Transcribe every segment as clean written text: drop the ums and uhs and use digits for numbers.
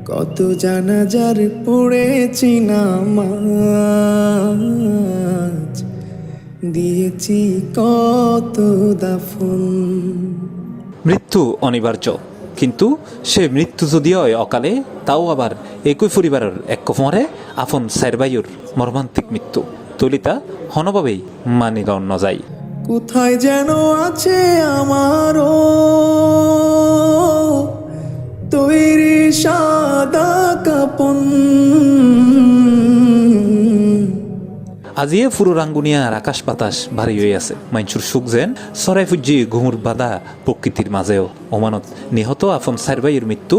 কত জানাজার পড়েছি নামাজ, দিয়েছি কত দাফন। মৃত্যু অনিবার্য, কিন্তু সে মৃত্যু যদি হয় অকালে, তাও আবার একই পরিবারের এক কোমরে আপন সাইরবায়ুর মর্মান্তিক মৃত্যু তলিতা হনভাবেই মানিল ন যায়। কোথায় যেন আছে আমারও তৈরি সাদা কাপন। আজিয়ে ফুরো রাঙ্গুনিয়ার আকাশ বাতাস ভারী হয়ে আছে। মাইনসুর সুখ যেন সরাই ফুজি ঘুমুর বাধা প্রকৃতির মাঝেও অমানত নিহত আপন সাইরবাইয়ের মৃত্যু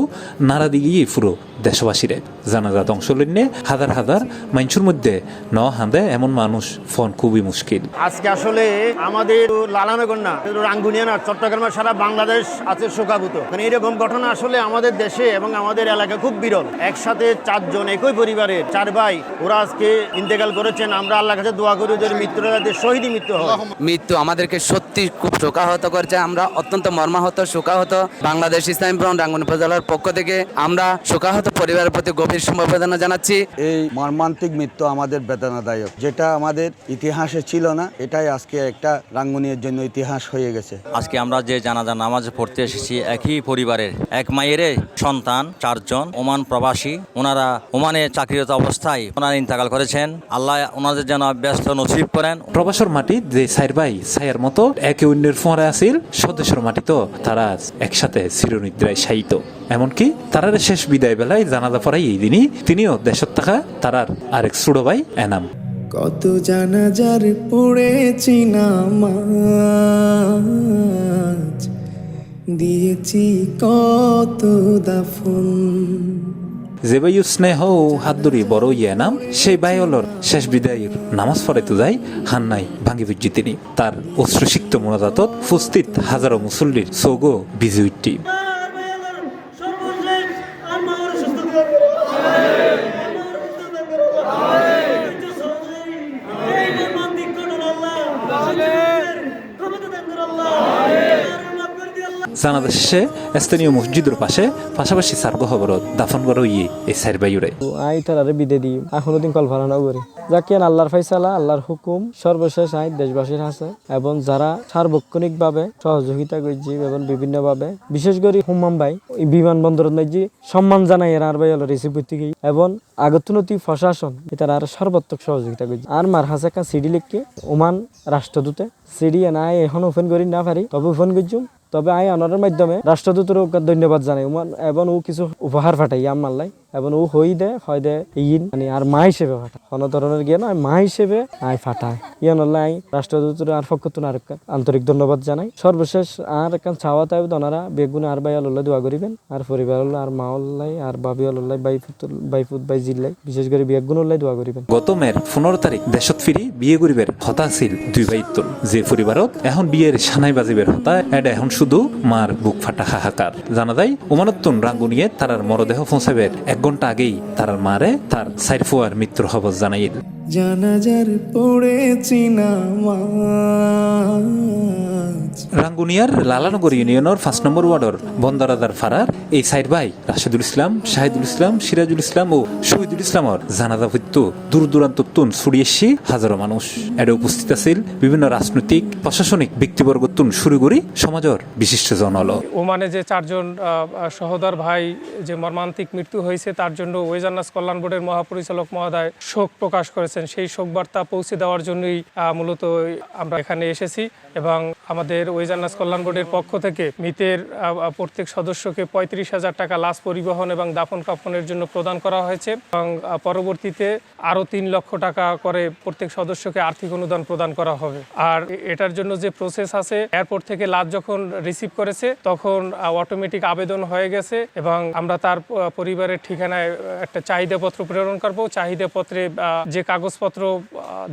নাড়া দিগিয়ে ফুরো দেশবাসীরে জানাজাত অংশ লইনে হাজার হাজার মাইনসুর মধ্যে ন হাঁদে এমন মানুষ ফোন খুবই মুশকিল। আজকে আসলে আমাদের লালানগন্যা রাঙ্গুনিয়া না চট্টগ্রামের সারা বাংলাদেশ আছে শোকাভূত। মানে এরকম ঘটনা আসলে আমাদের দেশে এবং আমাদের এলাকায় খুব বিরল। একসাথে চারজন একই পরিবারের চার ভাই ওরা আজকে ইন্তেকাল করেছেন। আমরা আল্লাহর কাছে দোয়া করি ওদের মৃত্যুরা যাতে শহীদী মৃত্যু হয়। মৃত্যু আমাদেরকে সত্যি খুব শোকাহত করছে। আমরা অত্যন্ত মর্মাহত শোকাহত। বাংলাদেশ ইসলামী ফ্রন্ট রাঙ্গুনিয়া উপজেলার পক্ষ থেকে আমরা শোকাহত পরিবারের প্রতি গভীর সমবেদনা জানাচ্ছি। এই মর্মান্তিক মৃত্যু আমাদের বেদনাদায়ক, যেটা আমাদের ইতিহাসে ছিল না, এটাই আজকে একটা রাঙ্গুনিয়ার জন্য ইতিহাস হয়ে গেছে। আজকে আমরা যে জানাজা নামাজ পড়তে এসেছি, একই পরিবারের এক মায়ের সন্তান চারজন ওমান প্রবাসী। ওনারা ওমানে চাকরিরত অবস্থায় ওনারা ইন্তেকাল করেছেন। আল্লাহ ওনাদের যেন ব্যস্ত নসিব করেন। প্রবাসর মাটি যে সাইর ভাই সাইয়ার মতো একে অন্যের ফোঁড়ে আসিল, স্বদেশের মাটি তো তারা একসাথে চিরনিদ্রায় শায়িত। এমনকি তারার শেষ বিদায় বেলায় জানাজা পড়াই এই দিনই তিনিও দেশত থাকা তারার আরেক ছোট ভাই এনাম। কত জানাজার পড়েছি নামাজ, দিয়েছি কত দাফন। যে ভাই স্নেহ হাত ধরি বড় ইয়ে নাম, সেই ভাইওলর শেষ বিদায়ের নামাজ পড়াইতে যায় হান্নাই ভাঙ্গি বুঝছি তিনি। তার অশ্রুসিক্ত মোনাজাতত উপস্থিত হাজারো মুসল্লির সৌগো বিজয়ী। জানাজা শেষে স্থানীয় মসজিদের পাশাপাশি সার্গ খবরত দাফন করা ইয়ে এই সাইর বাইরে আই তারারে বিদে দিই এখনো দিন কল্পনা করি যাকিয়ান আল্লাহর ফাইসালা আল্লাহর হুকুম সর্বশেষ আই দেশবাসীর আছে এবং যারা সার্বক্ষণিকভাবে সহযোগিতা করছি এবং বিভিন্নভাবে বিশেষ করে হুম্মাম ভাই বিমানবন্দরের মাঝে সম্মান জানাই এর আর ভাই হলো রিসিভ করতে গিয়ে এবং আগতনতি প্রশাসন এটার আর সর্বাত্মক সহযোগিতা করছি। আর মার হাসে একটা সিডি লিখকে ওমান রাষ্ট্রদূতে সিডি নাই এখন ওপেন করি না পারি তবে ওপেন করছুম। তবে আই আনারের মাধ্যমে রাষ্ট্রদূতের ধন্যবাদ জানাই এবং ও কিছু উপহার পাঠাই আমাল্লাই এবং ও হই দে হয় দে ইন মানে আর মা হিসেবে ফাটায় কোনো ধরনের গিয়ে নয় মা হিসেবে আই ফাটায় ইয়ান আই রাষ্ট্রদূতের আর পক্ষতুন আর আন্তরিক ধন্যবাদ জানাই। সর্বশেষ আর একটা চাওয়া তাই ওনারা বেগুনে আর ভাই আল্লাহ দোয়া করিবেন আর পরিবার হল্লাই আর মা হল্লাই আর বাবি হল্লাই বাইফুত বাই জিল্লাই বিশেষ করে বেগুন হল্লাই দোয়া করিবেন। গত মের 15 তারিখ দেশত ফিরি বিয়ে করিবের হতা ছিল দুই ভাইতল যে পরিবারত এখন বিয়ের সানাই বাজিবের হতা এটা এখন শুধু মার বুক ফাটা হাহাকার। জানা যায় ওমানত্তন রাঙ্গুনিয়ে তারার মরদেহ পৌঁছাবের 1 ঘন্টা আগেই তারার মারে তার সাইরফুয়ার মৃত্যুর খবর জানাইল। জানাজার পড়েছি নামাজ। রাঙ্গুনিয়ার লালানগর ইউনিয়নের 5 নম্বর ওয়ার্ডের বন্দরাদার ফারার এই সাইড ভাই রাশেদুল ইসলাম, শাহিদুল ইসলাম, সিরাজুল ইসলাম ও শহীদুল ইসলামর জানাজা হইতো দূর দূরান্ত তুন ছড়িয়েছি হাজারো মানুষ। এর উপস্থিত আছিল বিভিন্ন রাজনৈতিক প্রশাসনিক ব্যক্তিবর্গ তুন শুরু করি সমাজের বিশিষ্ট জনল। ওমানে যে 4 জন সহোদর ভাই যে মর্মান্তিক মৃত্যু হয়েছে তার জন্য ওয়েজান্নাস কল্যাণ বোর্ডের মহাপরিচালক মহোদয় শোক প্রকাশ করেছেন। সেই শোক বার্তা পৌঁছে দেওয়ার জন্যই মূলত আমরা এখানে এসেছি এবং আমাদের ওয়েজান্নাস কল্যাণ বোর্ডের পক্ষ থেকে মৃতের প্রত্যেক সদস্যকে 35,000 টাকা লাশ পরিবহন এবং দাফন কাফনের জন্য প্রদান করা হয়েছে এবং পরবর্তীতে আরও 3 লক্ষ টাকা করে প্রত্যেক সদস্যকে আর্থিক অনুদান প্রদান করা হবে। আর এটার জন্য যে প্রসেস আছে এয়ারপোর্ট থেকে লাশ যখন রিসিভ করেছে তখন অটোমেটিক আবেদন হয়ে গেছে এবং আমরা তার পরিবারের ঠিকানায় একটা চাহিদাপত্র প্রেরণ করব। চাহিদাপত্রে যে কাগজপত্র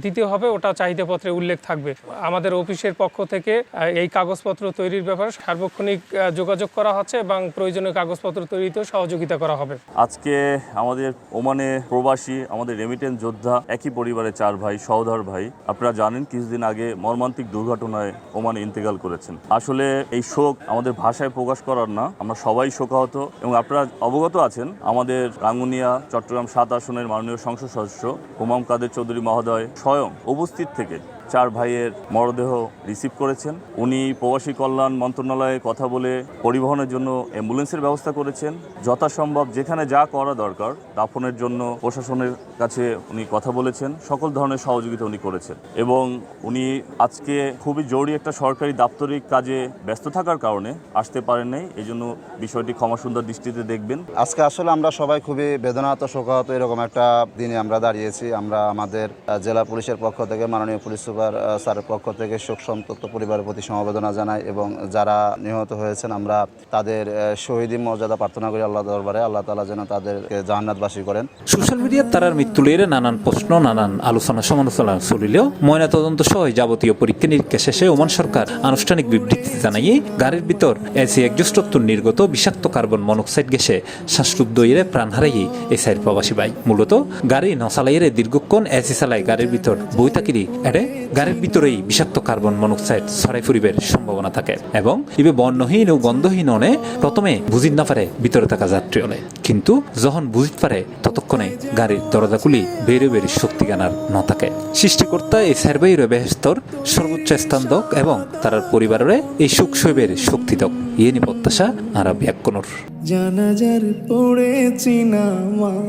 দিতে হবে, ওটা চাহিদাপত্রে উল্লেখ থাকবে। আমাদের অফিসের পক্ষ থেকে এই কাগজপত্র তৈরির ব্যাপারে সার্বক্ষণিক যোগাযোগ করা হচ্ছে এবং প্রয়োজনীয় কাগজপত্র তৈরিতেও সহযোগিতা করা হবে। আজকে আমাদের ওমানে প্রবাসী, আমাদের রেমিটেন্স যোদ্ধা, একই পরিবারের 4 ভাই, সহোদর ভাই, আপনারা জানেন কিছুদিন আগে মর্মান্তিক দুর্ঘটনায় ওমানে ইন্তেকাল করেছেন। আসলে এই শোক আমাদের ভাষায় প্রকাশ করার না, আমরা সবাই শোকাহত। এবং আপনারা অবগত আছেন আমাদের রাঙ্গুনিয়া চট্টগ্রাম 7 আসনের মাননীয় সংসদ সদস্য হুমাম কাদের চৌধুরী মহোদয় স্বয়ং উপস্থিত থেকে 4 ভাইয়ের মরদেহ রিসিভ করেছেন। উনি প্রবাসী কল্যাণ মন্ত্রণালয়ে কথা বলে পরিবহনের জন্য অ্যাম্বুলেন্সের ব্যবস্থা করেছেন। যথাসম্ভব যেখানে যা করা দরকার দাফনের জন্য প্রশাসনের কাছে উনি কথা বলেছেন, সকল ধরনের সহযোগিতা উনি করেছেন। এবং উনি আজকে খুবই জরুরি একটা সরকারি দাপ্তরিক কাজে ব্যস্ত থাকার কারণে আসতে পারেন নাই, এই জন্য বিষয়টি ক্ষমা সুন্দর দৃষ্টিতে দেখবেন। আজকে আসলে আমরা সবাই খুবই বেদনাহত, শোকাহত এরকম একটা দিনে আমরা দাঁড়িয়েছি। আমরা আমাদের জেলা পুলিশের পক্ষ থেকে, মাননীয় পুলিশ সুপার স্যারের পক্ষ থেকে শোক সন্তপ্ত পরিবারের প্রতি সমবেদনা জানাই এবং যারা নিহত হয়েছেন আমরা তাদের শহীদি মর্যাদা প্রার্থনা করি আল্লাহ দরবারে। আল্লাহ তাআলা যেন তাদেরকে জান্নাতবাসী করেন। সোশ্যাল মিডিয়ায় তারার মৃত্যু লইয়ে নানান প্রশ্ন, নানান আলোচনা সমালোচনা চলিলেও ময়নাতদন্ত সহ যাবতীয় পরীক্ষা নিরীক্ষা শেষে ওমান সরকার আনুষ্ঠানিক বিবৃতি জানাইয়ে গাড়ির ভিতর এসি একজোস্টত্তর নির্গত বিষাক্ত কার্বন মনোক্সাইড গ্যাসে শ্বাসরুদ্ধ হয়ে প্রাণ হারাইয়ে এই সাইড প্রবাসী ভাই। মূলত গাড়ি নচালাইয়ের দীর্ঘক্ষণ এসি চালাই গাড়ির ভিতর বই থাকিরি এড়ে গাড়ির ভিতরেই বিষাক্ত কার্বন মনোক্সাইড ছড়াই ফুরিবের সম্ভাবনা থাকে এবং ইবে বর্ণহীন ও গন্ধহীন অনে প্রথমে বুঝিত না পারে ভিতরে থাকা যাত্রী অনে, কিন্তু যখন বুঝিত পারে ততক্ষণে গাড়ির দরজা খুলি বেরো বেরি শক্তি জ্ঞানার ন থাকে। সৃষ্টিকর্তা এই সার্ভাইয়ের বেহেস্তর সর্বোচ্চ স্থান দক এবং তার পরিবারের এই সুখ শৈবের শক্তি দক ইয়ে নি প্রত্যাশা আর ব্যাকুনুর। জানাজার পড়েছি নামাজ,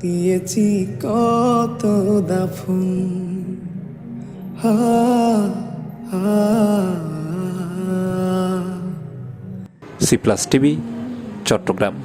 দিয়েছি কত দাফন, হা হা। C+ TV Chittagong.